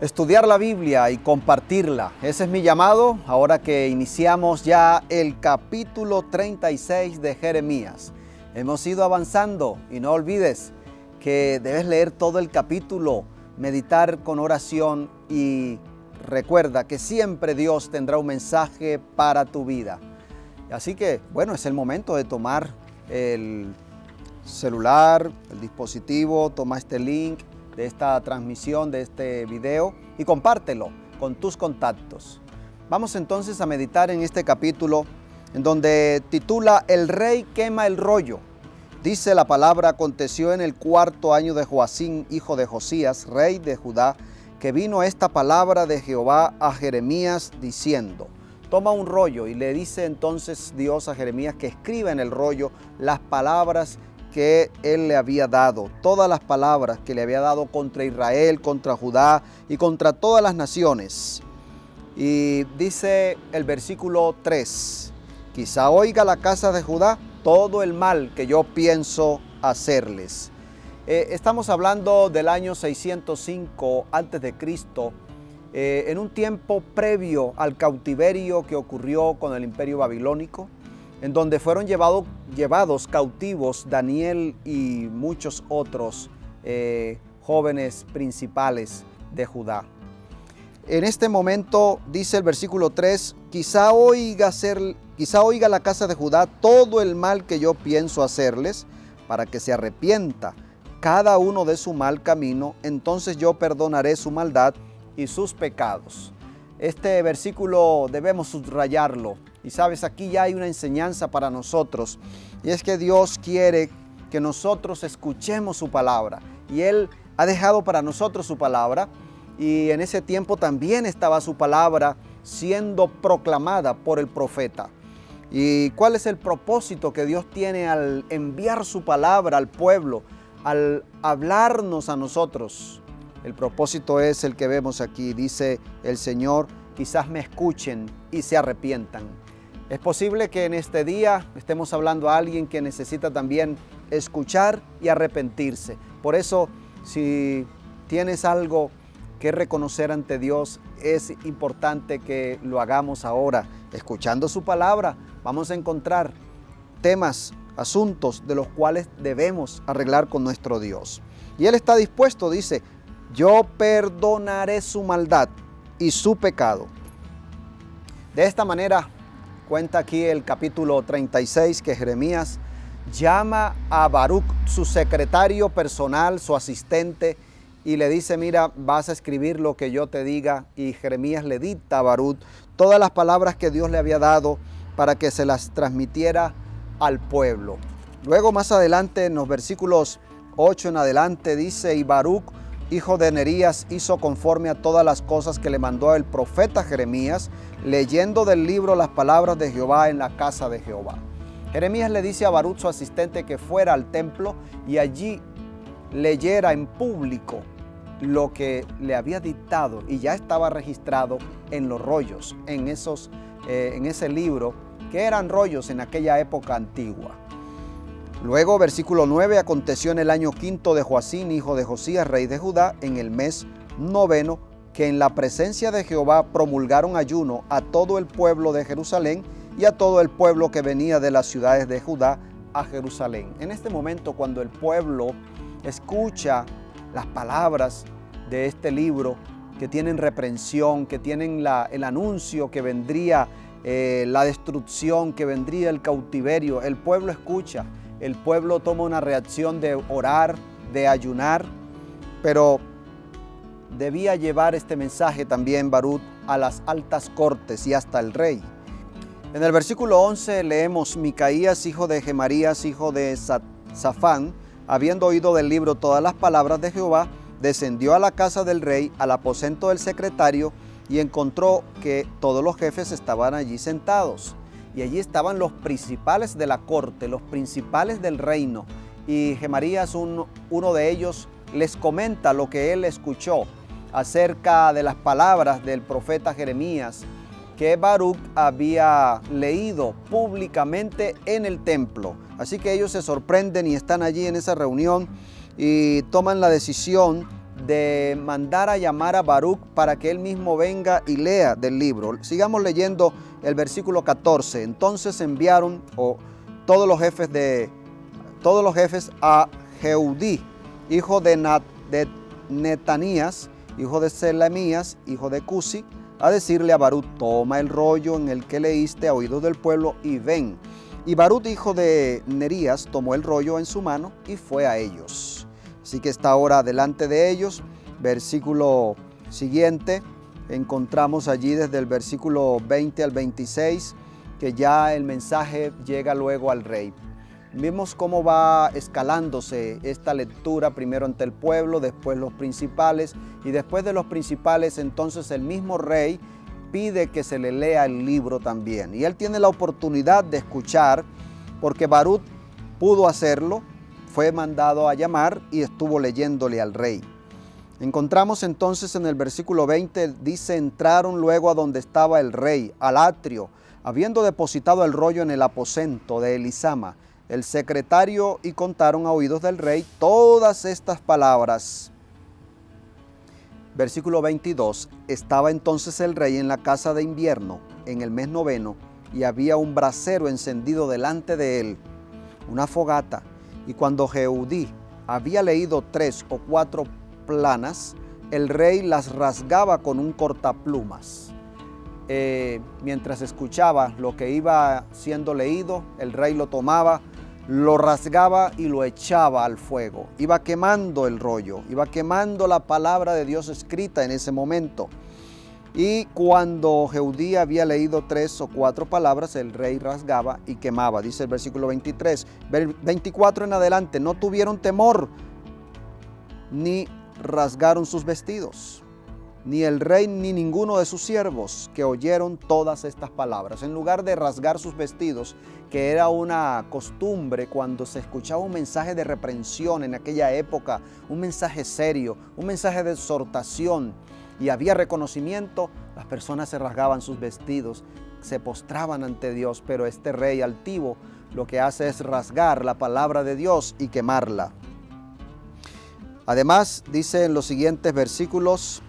estudiar la Biblia y compartirla. Ese es mi llamado ahora que iniciamos ya el capítulo 36 de Jeremías. Hemos ido avanzando y no olvides que debes leer todo el capítulo, meditar con oración y recuerda que siempre Dios tendrá un mensaje para tu vida. Así que, bueno, es el momento de tomar el celular, el dispositivo, toma este link de esta transmisión, de este video y compártelo con tus contactos. Vamos entonces a meditar en este capítulo en donde titula El rey quema el rollo. Dice la palabra: aconteció en el 4º año de Joacim, hijo de Josías, rey de Judá, que vino esta palabra de Jehová a Jeremías diciendo. Toma un rollo y le dice entonces Dios a Jeremías que escriba en el rollo las palabras que él le había dado, todas las palabras que le había dado contra Israel, contra Judá y contra todas las naciones. Y dice el versículo 3, quizá oiga la casa de Judá todo el mal que yo pienso hacerles. Estamos hablando del año 605 a.C., en un tiempo previo al cautiverio que ocurrió con el imperio babilónico, en donde fueron llevados cautivos Daniel y muchos otros jóvenes principales de Judá. En este momento, dice el versículo 3, quizá oiga la casa de Judá todo el mal que yo pienso hacerles, para que se arrepienta cada uno de su mal camino, entonces yo perdonaré su maldad y sus pecados. Este versículo debemos subrayarlo. Y sabes, aquí ya hay una enseñanza para nosotros, y es que Dios quiere que nosotros escuchemos su palabra, y Él ha dejado para nosotros su palabra, y en ese tiempo también estaba su palabra siendo proclamada por el profeta. ¿Y cuál es el propósito que Dios tiene al enviar su palabra al pueblo, al hablarnos a nosotros? El propósito es el que vemos aquí, dice el Señor, quizás me escuchen y se arrepientan. Es posible que en este día estemos hablando a alguien que necesita también escuchar y arrepentirse. Por eso, si tienes algo que reconocer ante Dios, es importante que lo hagamos ahora. Escuchando su palabra, vamos a encontrar temas, asuntos de los cuales debemos arreglar con nuestro Dios. Y Él está dispuesto, dice, yo perdonaré su maldad y su pecado. De esta manera, cuenta aquí el capítulo 36 que Jeremías llama a Baruc, su secretario personal, su asistente, y le dice, mira, vas a escribir lo que yo te diga. Y Jeremías le dicta a Baruc todas las palabras que Dios le había dado para que se las transmitiera al pueblo. Luego más adelante, en los versículos 8 en adelante, dice, y Baruc, hijo de Nerías, hizo conforme a todas las cosas que le mandó el profeta Jeremías, leyendo del libro las palabras de Jehová en la casa de Jehová. Jeremías le dice a Baruc, su asistente, que fuera al templo y allí leyera en público lo que le había dictado y ya estaba registrado en los rollos, en ese libro, que eran rollos en aquella época antigua. Luego, versículo 9, aconteció en el año 5 de Joacim, hijo de Josías, rey de Judá, en el mes 9, que en la presencia de Jehová promulgaron ayuno a todo el pueblo de Jerusalén y a todo el pueblo que venía de las ciudades de Judá a Jerusalén. En este momento, cuando el pueblo escucha las palabras de este libro, que tienen reprensión, que tienen el anuncio que vendría la destrucción, que vendría el cautiverio, el pueblo escucha. El pueblo toma una reacción de orar, de ayunar, pero debía llevar este mensaje también Baruc a las altas cortes y hasta el rey. En el versículo 11 leemos, Micaías, hijo de Gemarías, hijo de Safán, habiendo oído del libro todas las palabras de Jehová, descendió a la casa del rey, al aposento del secretario, y encontró que todos los jefes estaban allí sentados. Y allí estaban los principales de la corte, los principales del reino. Y Gemarías, uno de ellos, les comenta lo que él escuchó acerca de las palabras del profeta Jeremías que Baruc había leído públicamente en el templo. Así que ellos se sorprenden y están allí en esa reunión y toman la decisión de mandar a llamar a Baruc para que él mismo venga y lea del libro. Sigamos leyendo el versículo 14. Entonces enviaron todos los jefes a Jehudí, hijo de Netanías, hijo de Selemías, hijo de Cusi, a decirle a Baruc: toma el rollo en el que leíste a oídos del pueblo y ven. Y Baruc, hijo de Nerías, tomó el rollo en su mano y fue a ellos. Así que está ahora delante de ellos. Versículo siguiente, encontramos allí desde el versículo 20 al 26, que ya el mensaje llega luego al rey. Vemos cómo va escalándose esta lectura, primero ante el pueblo, después los principales, y después de los principales, entonces el mismo rey pide que se le lea el libro también. Y él tiene la oportunidad de escuchar, porque Baruc pudo hacerlo, fue mandado a llamar y estuvo leyéndole al rey. Encontramos entonces en el versículo 20, dice: entraron luego a donde estaba el rey, al atrio, habiendo depositado el rollo en el aposento de Elisama, el secretario, y contaron a oídos del rey todas estas palabras. Versículo 22, estaba entonces el rey en la casa de invierno, en el mes noveno, y había un brasero encendido delante de él, una fogata. Y cuando Jehudí había leído 3 o 4 planas, el rey las rasgaba con un cortaplumas. Mientras escuchaba lo que iba siendo leído, el rey lo tomaba, lo rasgaba y lo echaba al fuego. Iba quemando el rollo, iba quemando la palabra de Dios escrita en ese momento. Y cuando Jehudí había leído 3 o 4 palabras, el rey rasgaba y quemaba. Dice el versículo 23, 24 en adelante, no tuvieron temor, ni rasgaron sus vestidos, ni el rey ni ninguno de sus siervos, que oyeron todas estas palabras. En lugar de rasgar sus vestidos, que era una costumbre cuando se escuchaba un mensaje de reprensión en aquella época, un mensaje serio, un mensaje de exhortación, y había reconocimiento, las personas se rasgaban sus vestidos, se postraban ante Dios. Pero este rey altivo lo que hace es rasgar la palabra de Dios y quemarla. Además, dice en los siguientes versículos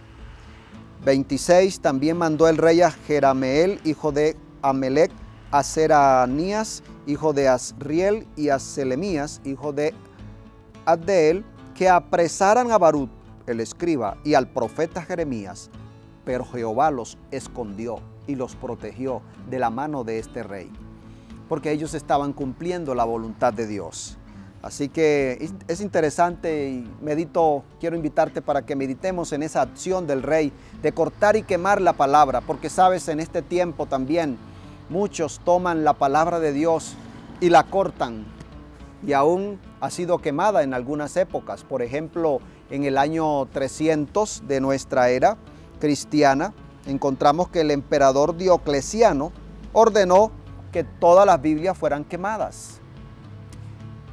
26, también mandó el rey a Jerameel, hijo de Amelec, a Seranías, hijo de Asriel, y a Selemías, hijo de Adeel, que apresaran a Baruc, el escriba, y al profeta Jeremías, pero Jehová los escondió y los protegió de la mano de este rey, porque ellos estaban cumpliendo la voluntad de Dios. Así que es interesante y quiero invitarte para que meditemos en esa acción del rey de cortar y quemar la palabra, porque sabes, en este tiempo también muchos toman la palabra de Dios y la cortan, y aún ha sido quemada en algunas épocas. Por ejemplo, en el año 300 de nuestra era cristiana, encontramos que el emperador Diocleciano ordenó que todas las Biblias fueran quemadas.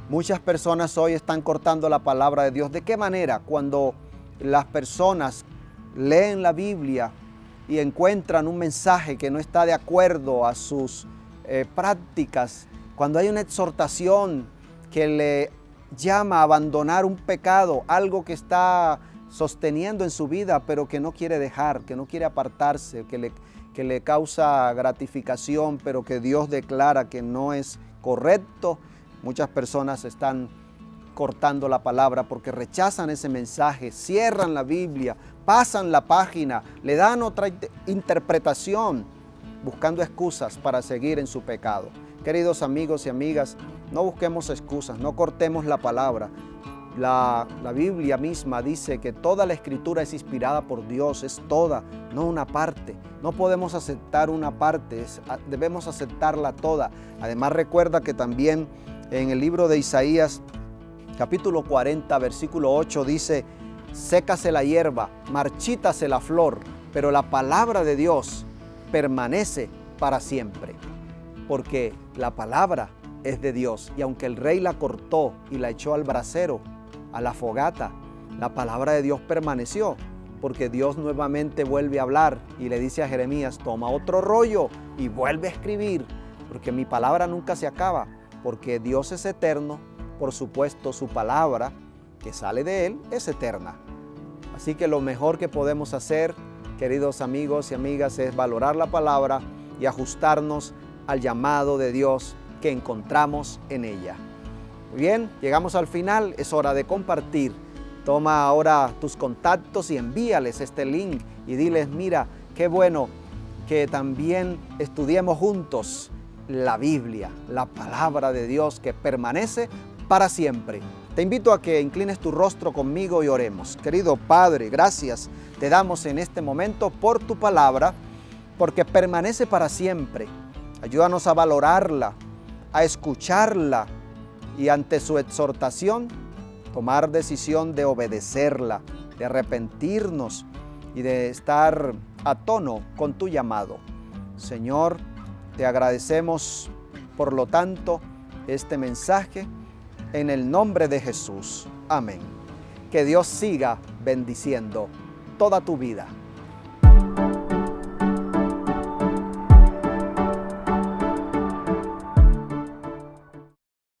Muchas personas hoy están cortando la palabra de Dios. ¿De qué manera? Cuando las personas leen la Biblia y encuentran un mensaje que no está de acuerdo a sus prácticas, cuando hay una exhortación que le llama a abandonar un pecado, algo que está sosteniendo en su vida, pero que no quiere dejar, que no quiere apartarse, que le causa gratificación, pero que Dios declara que no es correcto, muchas personas están cortando la palabra porque rechazan ese mensaje, cierran la Biblia, pasan la página, le dan otra interpretación, buscando excusas para seguir en su pecado. Queridos amigos y amigas, no busquemos excusas, no cortemos la palabra. La Biblia misma dice que toda la Escritura es inspirada por Dios, es toda, no una parte. No podemos aceptar una parte, debemos aceptarla toda. Además, recuerda que también en el libro de Isaías, capítulo 40, versículo 8, dice: sécase la hierba, marchítase la flor, pero la palabra de Dios permanece para siempre. Porque la palabra es de Dios, y aunque el rey la cortó y la echó al brasero, a la fogata, la palabra de Dios permaneció, porque Dios nuevamente vuelve a hablar y le dice a Jeremías: toma otro rollo y vuelve a escribir, porque mi palabra nunca se acaba, porque Dios es eterno. Por supuesto, su palabra que sale de Él es eterna. Así que lo mejor que podemos hacer, queridos amigos y amigas, es valorar la palabra y ajustarnos al llamado de Dios que encontramos en ella. Muy bien, llegamos al final, es hora de compartir. Toma ahora tus contactos y envíales este link y diles, mira, qué bueno que también estudiemos juntos la Biblia, la palabra de Dios que permanece para siempre. Te invito a que inclines tu rostro conmigo y oremos. Querido Padre, gracias te damos en este momento por tu palabra, porque permanece para siempre. Ayúdanos a valorarla, a escucharla y ante su exhortación, tomar decisión de obedecerla, de arrepentirnos y de estar a tono con tu llamado. Señor, te agradecemos por lo tanto este mensaje en el nombre de Jesús. Amén. Que Dios siga bendiciendo toda tu vida.